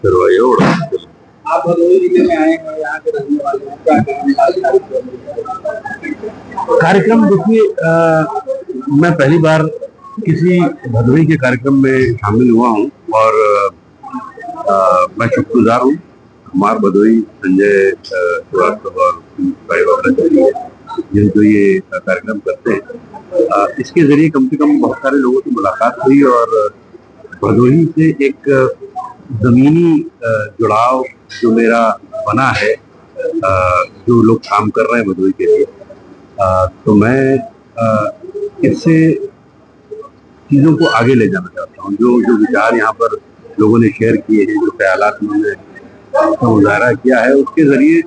करवाइए और आप भदोही जिले में आए हैं, यहाँ के रहने वाले हैं, क्या कहेंगे आज कार्यक्रम देखिए, मैं पहली बार किसी भदोही के कार्यक्रम में शामिल हुआ हूँ और मैं शुक्रगुजार हूँ। कुमार भदोही, संजय श्रीवास्तव और भाई बाबा जिनको ये कार्यक्रम करते हैं, इसके जरिए कम से कम बहुत सारे लोगों से मुलाकात हुई और भदोही से एक जमीनी जुड़ाव जो मेरा बना है, जो लोग काम कर रहे हैं भदोही के लिए, तो मैं इससे चीज़ों को आगे ले जाना चाहता हूँ। जो जो विचार यहाँ पर लोगों ने शेयर किए हैं, जो ख्यालात उन्होंने मुजाहरा किया है, उसके जरिए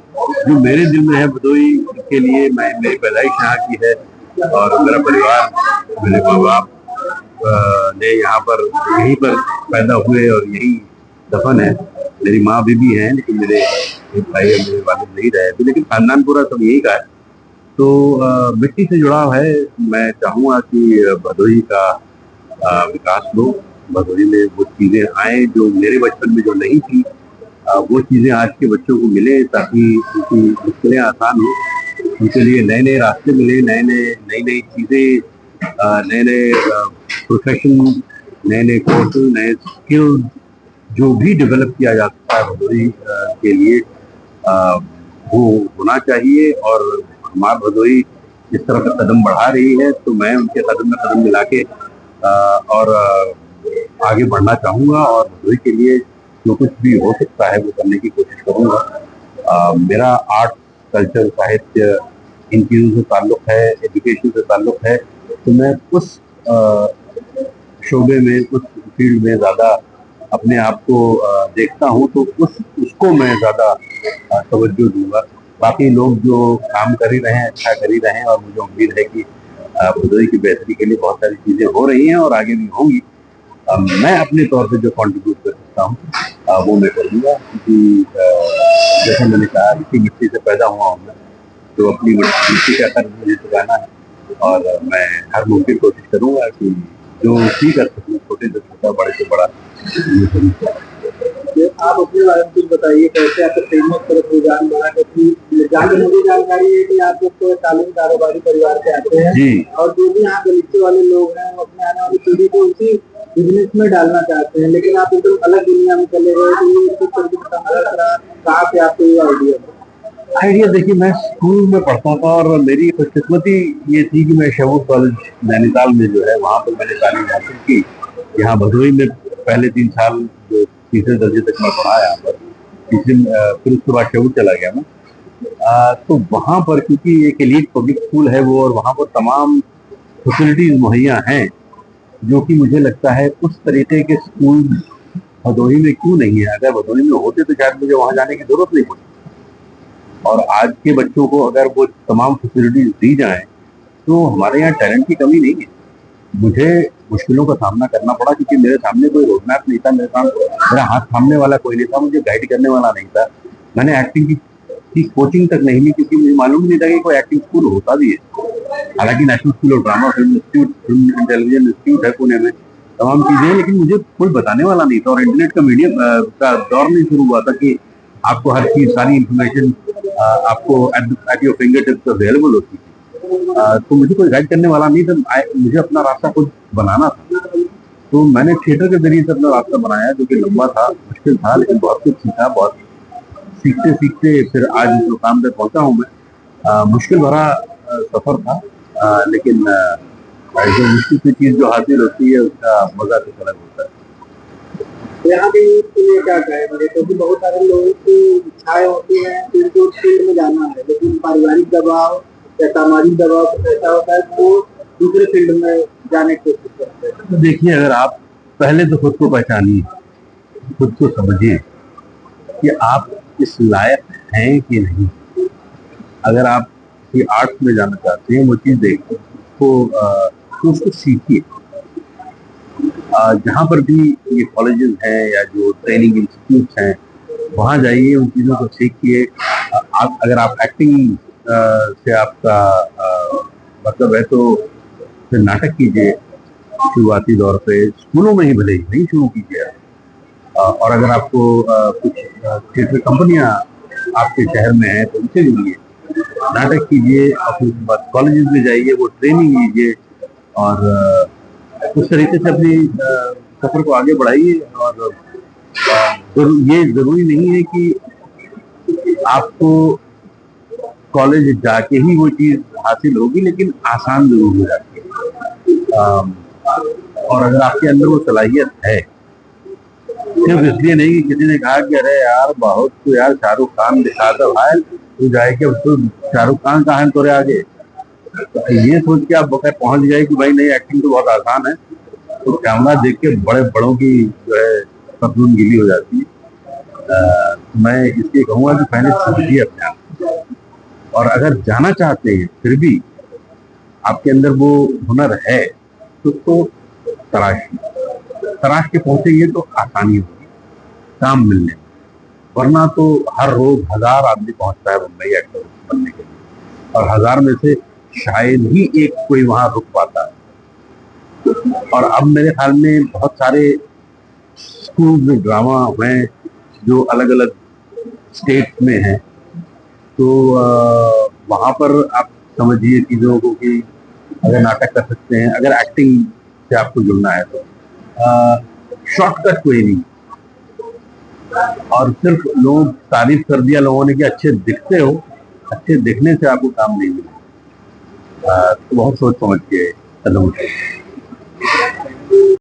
जो मेरे दिल में है भदोही के लिए, मैं मेरी पैदाइश यहाँ की है और मेरा परिवार, मेरे माँ बाप ने यहाँ पर यहीं पर पैदा हुए और यही दफन है। मेरी माँ भी हैं, लेकिन मेरे भाई और मेरे वालिद नहीं रहे थे, लेकिन खानदान पूरा सब यही का है। तो मिट्टी से जुड़ाव है। मैं चाहूँगा कि भदोही का विकास हो, भदोही में वो चीज़ें आए जो मेरे बचपन में जो नहीं थी, वो चीज़ें आज के बच्चों को मिले, ताकि उनकी मुश्किलें आसान हो, उनके लिए नए नए रास्ते मिले, नई नई चीज़ें, नए नए प्रोफेशन, नए नए कोर्स, नए स्किल्स जो भी डेवलप किया जा सकता है भदोही के लिए, वो होना चाहिए। और हमार भदोही इस तरह का कदम बढ़ा रही है, तो मैं उनके कदम में कदम मिला के और आगे बढ़ना चाहूँगा और भदोही के लिए जो कुछ भी हो सकता है वो करने की कोशिश करूँगा। मेरा आर्ट, कल्चर, साहित्य, इन चीज़ों से ताल्लुक है, एजुकेशन से ताल्लुक है, तो मैं उस शोबे में, उस फील्ड में ज़्यादा अपने आप को देखता हूँ, तो उसको मैं ज़्यादा तवज्जो दूंगा। बाकी लोग जो काम कर ही रहे हैं, अच्छा कर ही रहे हैं, और मुझे उम्मीद है कि भदोही की बेहतरी के लिए बहुत सारी चीज़ें हो रही हैं और आगे भी होंगी। मैं अपने तौर पे जो कंट्रीब्यूट कर सकता हूँ वो मैं करूँगा, क्योंकि जैसे मैंने कहा, इसी मिट्टी से पैदा हुआ हूँ मैं, तो अपनी मिट्टी का कर्ज मुझे चुकाना है और मैं हर मुमकिन कोशिश करूँगा कि जो भी कर सकूँ, छोटे से छोटा, बड़े से बड़ा। आप अपने बारे में कुछ बताइए, कैसे आपका फेमस तरफ रुझान बढ़ा? क्योंकि जाने मुझे जानकारी है कि आप लोग तो तालीम कारोबारी परिवार से आते हैं जी, और जो भी यहाँ गलीचे वाले लोग हैं वो अपने आने वाली पीढ़ी को उसी बिजनेस में डालना चाहते हैं, लेकिन आप एकदम अलग दुनिया में चले गए, तो ये किस तरीके से संघर्ष रहा? कहाँ से आपको ये आइडिया? देखिए, मैं स्कूल में पढ़ता था और मेरी खुशकिस्मती ये थी कि मैं शहूर कॉलेज नैनीताल में जो है वहाँ पर मैंने तालीम हासिल की। यहाँ भदोही में पहले 3 साल जो तीसरे दर्जे तक मैं पढ़ा यहाँ पर, फिर उसके बाद शहूर चला गया मैं। तो वहाँ पर क्योंकि एक एलीट पब्लिक स्कूल है वो, और वहाँ पर तमाम फैसिलिटीज मुहैया हैं, जो कि मुझे लगता है उस तरीके के स्कूल भदोही में क्यों नहीं है। अगर भदोही में होते तो शायद मुझे वहाँ जाने की जरूरत नहीं पड़ती। और आज के बच्चों को अगर वो तमाम फैसिलिटीज दी जाए, तो हमारे यहाँ टैलेंट की कमी नहीं है। मुझे मुश्किलों का सामना करना पड़ा, क्योंकि मेरे सामने कोई रोड मैप नहीं था, मेरा हाथ थामने वाला कोई नहीं था, मुझे गाइड करने वाला नहीं था। मैंने एक्टिंग की कोचिंग तक नहीं ली, क्योंकि मुझे मालूम नहीं था कि कोई एक्टिंग स्कूल होता भी है। हालांकि national school of drama, film institute, film intelligence institute है पुणे में, तमाम चीजें हैं, लेकिन मुझे कोई बताने वाला नहीं था। और इंटरनेट का मीडियम का दौर नहीं शुरू हुआ था कि आपको हर चीज, सारी इंफॉर्मेशन आपको at your finger tips available होती थी। तो मुझे कोई गाइड करने वाला नहीं था, मुझे अपना रास्ता खुद बनाना था। तो मैंने थिएटर के जरिए से अपना रास्ता बनाया, जो कि लंबा था, मुश्किल था, लेकिन बहुत कुछ सीखा। बहुत सीखते सीखते फिर आज इस मुकाम पे पहुंचा हूँ मैं। मुश्किल भरा सफर था, लेकिन जो मुश्किल की चीज जो हासिल होती है उसका मजा कुछ अलग होता है। यहाँ के यूथ के लिए क्या कहेंगे? क्योंकि बहुत सारे लोगों की इच्छाएं होती हैं कि उनको फील्ड में जाना है, लेकिन पारिवारिक दबाव या सामाजिक दबाव कुछ ऐसा होता है तो वो दूसरे फील्ड में जाने की कोशिश करते हैं। तो देखिए, अगर आप पहले तो खुद को पहचानिए, खुद को समझिए कि आप इस लायक हैं कि नहीं। अगर आप आर्ट्स में जाना चाहते हैं, वो चीज देखिए, तो उसको सीखिए। जहाँ पर भी ये कॉलेजेस हैं या जो ट्रेनिंग इंस्टीट्यूट हैं, वहाँ जाइए, उन चीज़ों को सीखिए। अगर आप एक्टिंग से आपका मतलब है, तो फिर नाटक कीजिए। शुरुआती दौर पे स्कूलों में ही भले ही नहीं शुरू कीजिए, और अगर आपको कुछ थिएटर कंपनियां आपके शहर में है तो उनसे जुड़िए, नाटक कीजिए और फिर उसके बाद कॉलेजेस में जाइए, वो ट्रेनिंग लीजिए और उस तरीके से अपनी सफर को आगे बढ़ाइए। और ये जरूरी नहीं है कि आपको कॉलेज जाके ही वो चीज हासिल होगी, लेकिन आसान जरूर हो जाती है। और अगर आपके अंदर वो सलाहियत है, सिर्फ इसलिए नहीं कि किसी ने कहा कि अरे यार बहुत तो यार शाहरुख खान दिखा दो भाई, तू जाए कि तो शाहरुख खान कहाँ है तोरे आगे, तो ये सोच के आप बगैर पहुंच जाए कि भाई नहीं एक्टिंग तो बहुत आसान है, तो कैमरा देख के बड़े बड़ों की जो है पतलून गीली हो जाती है। मैं इसलिए कहूंगा कि पहले समझिए अपने आप, और अगर जाना चाहते हैं फिर भी आपके अंदर वो हुनर है तो उसको तराश के पहुंचेंगे तो आसानी होगी काम मिलने में। वरना तो हर रोज 1000 आदमी पहुंचता है मुंबई एक्टर बनने के लिए, और 1000 में से शायद ही एक कोई वहां रुक पाता है। और अब मेरे ख्याल में बहुत सारे स्कूल में ड्रामा हैं जो अलग अलग स्टेट में हैं, तो वहां पर आप समझिए चीजों को कि अगर नाटक कर सकते हैं, अगर एक्टिंग से आपको जुड़ना है तो शॉर्टकट कोई नहीं। और सिर्फ लोग तारीफ कर दिया लोगों ने कि अच्छे दिखते हो, अच्छे दिखने से आपको काम नहीं मिलेगा। तो बहुत सोच समझ के कदम उठाइए।